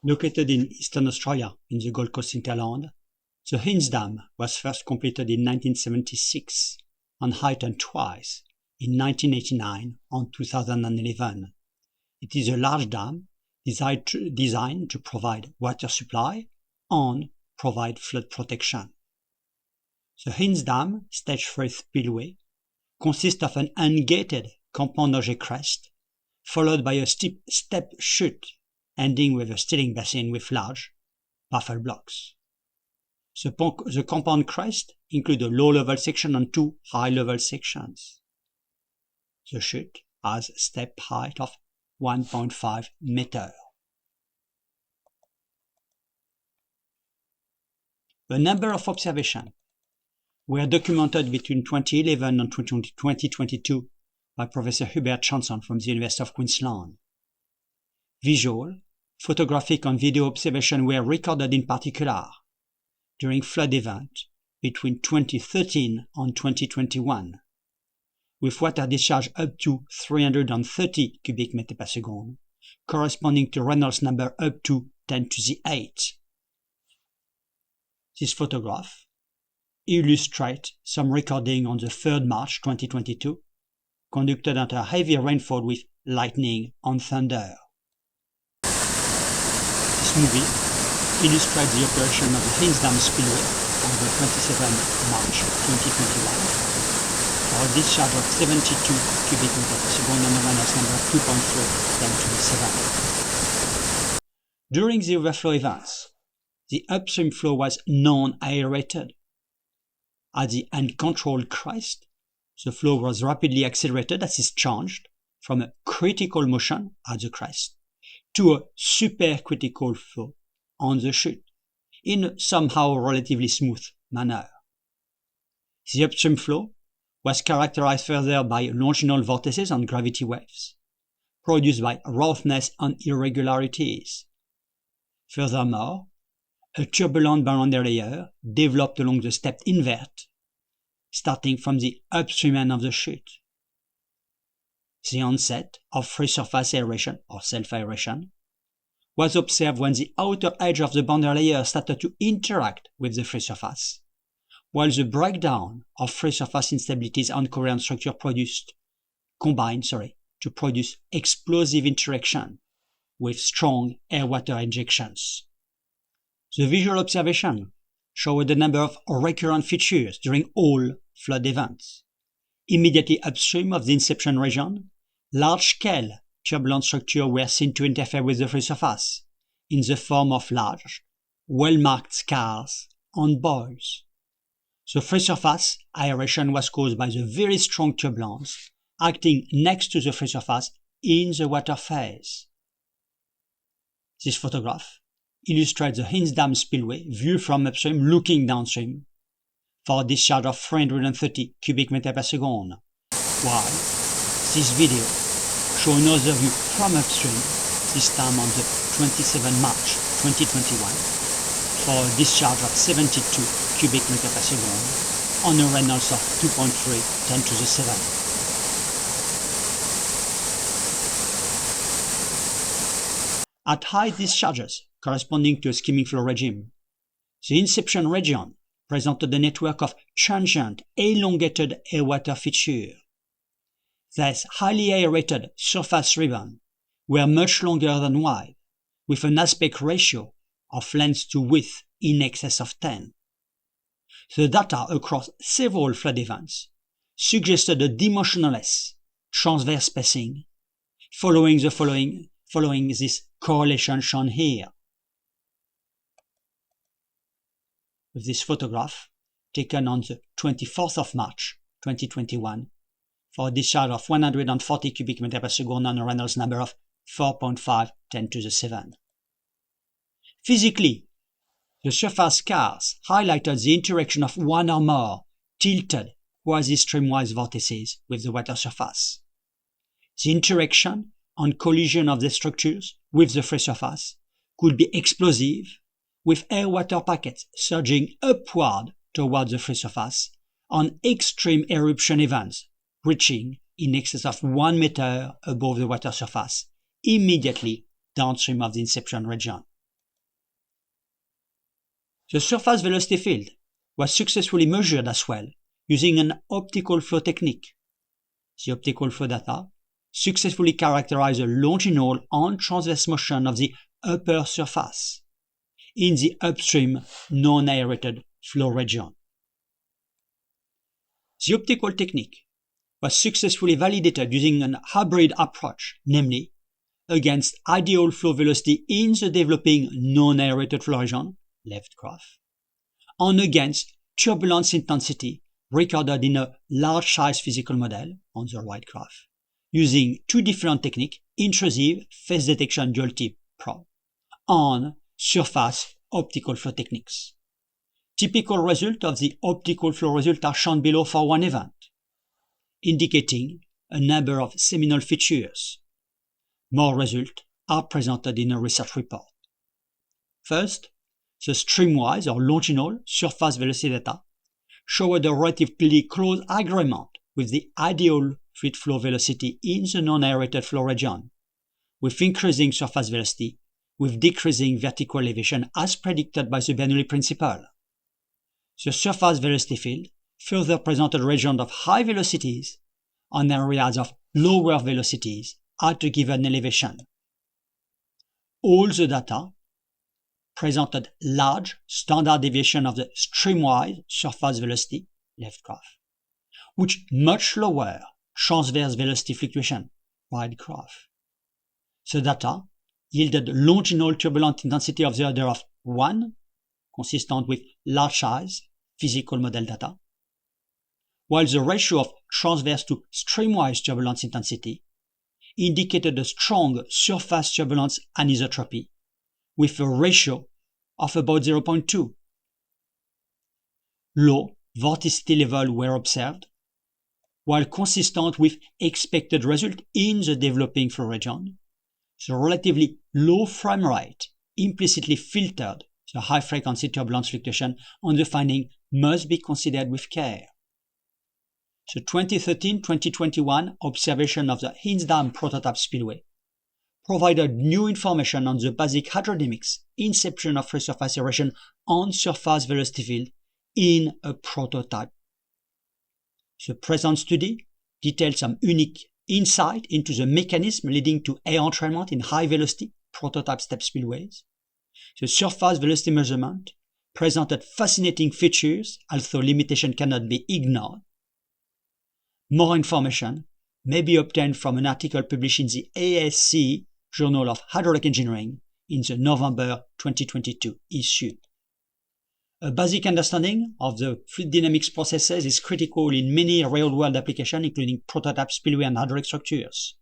Located in eastern Australia in the Gold Coast Hinterland, the Hinze Dam was first completed in 1976 and heightened twice in 1989 and 2011. It is a large dam designed to provide water supply and provide flood protection. The Hinze Dam Stage 3 Spillway consists of an ungated compound ogee crest, followed by a steep step chute ending with a stilling basin with large baffle blocks. The compound crest includes a low-level section and two high-level sections. The chute has a step height of 1.5 meters. A number of observations were documented between 2011 and 2022 by Professor Hubert Chanson from the University of Queensland. Visual, photographic and video observations were recorded in particular during flood events between 2013 and 2021, with water discharge up to 330 cubic meters per second, corresponding to Reynolds number up to 10 to the 8. This photograph illustrates some recording on the 3rd March 2022, conducted under heavy rainfall with lightning and thunder. This movie illustrates the operation of the Hinze Dam Spillway on the 27th March 2021 for a discharge of 72 cubic meters per second on the Reynolds number 2.3 10 to the 7. During the overflow events, the upstream flow was non-aerated. At the uncontrolled crest, the flow was rapidly accelerated as it changed from a critical motion at the crest to a supercritical flow on the chute in a somehow relatively smooth manner. The upstream flow was characterized further by longitudinal vortices and gravity waves, produced by roughness and irregularities. Furthermore, a turbulent boundary layer developed along the stepped invert, starting from the upstream end of the chute. The onset of free surface aeration or self-aeration was observed when the outer edge of the boundary layer started to interact with the free surface, while the breakdown of free surface instabilities and coherent structure combined to produce explosive interaction with strong air-water injections. The visual observation showed a number of recurrent features during all flood events. Immediately upstream of the inception region, large-scale turbulent structures were seen to interfere with the free surface in the form of large, well-marked scars and boils. The free surface aeration was caused by the very strong turbulence acting next to the free surface in the water phase. This photograph illustrates the Hinze Dam Spillway viewed from upstream looking downstream for a discharge of 330 cubic meters per second, while this video shows another view from upstream, this time on the 27 March 2021, for a discharge of 72 cubic meters per second on a Reynolds of 2.3 10 to the 7. At high discharges corresponding to a skimming flow regime, the inception region presented a network of transient, elongated air-water features. These highly aerated surface ribbons were much longer than wide, with an aspect ratio of length to width in excess of 10. The data across several flood events suggested a dimensionless transverse spacing following this correlation shown here. With this photograph taken on the 24th of March 2021 for a discharge of 140 cubic meters per second on a Reynolds number of 4.5 10 to the 7. Physically, the surface scars highlighted the interaction of one or more tilted quasi-streamwise vortices with the water surface. The interaction and collision of the structures with the free surface could be explosive, with air-water packets surging upward towards the free surface on extreme eruption events reaching in excess of 1 meter above the water surface, immediately downstream of the inception region. The surface velocity field was successfully measured as well using an optical flow technique. The optical flow data successfully characterized the longitudinal and transverse motion of the upper surface in the upstream non-aerated flow region. The optical technique was successfully validated using an hybrid approach, namely against ideal flow velocity in the developing non-aerated flow region, left graph, and against turbulence intensity recorded in a large-size physical model on the right graph, using two different techniques, intrusive phase detection dual-tip probe and surface optical flow techniques. Typical results of the optical flow result are shown below for one event, indicating a number of seminal features. More results are presented in a research report. First, the streamwise or longitudinal surface velocity data showed a relatively close agreement with the ideal fluid flow velocity in the non-aerated flow region, with increasing surface velocity with decreasing vertical elevation as predicted by the Bernoulli principle. The surface velocity field further presented regions of high velocities and areas of lower velocities at a given elevation. All the data presented large standard deviation of the streamwise surface velocity, left graph, which much lower transverse velocity fluctuation, right graph. The data yielded longitudinal turbulent intensity of the order of 1, consistent with large size physical model data, while the ratio of transverse to streamwise turbulence intensity indicated a strong surface turbulence anisotropy with a ratio of about 0.2. Low vorticity levels were observed, while consistent with expected result in the developing flow region. The relatively low frame rate implicitly filtered the high-frequency turbulence fluctuation, and the finding must be considered with care. The 2013-2021 observation of the Hinze Dam prototype spillway provided new information on the basic hydrodynamics, inception of resurface erosion, and surface velocity field in a prototype. The present study details some unique insight into the mechanism leading to air entrainment in high-velocity prototype step spillways. The surface velocity measurement presented fascinating features, although limitation cannot be ignored. More information may be obtained from an article published in the ASC Journal of Hydraulic Engineering in the November 2022 issue. A basic understanding of the fluid dynamics processes is critical in many real-world applications, including prototype spillway and hydraulic structures.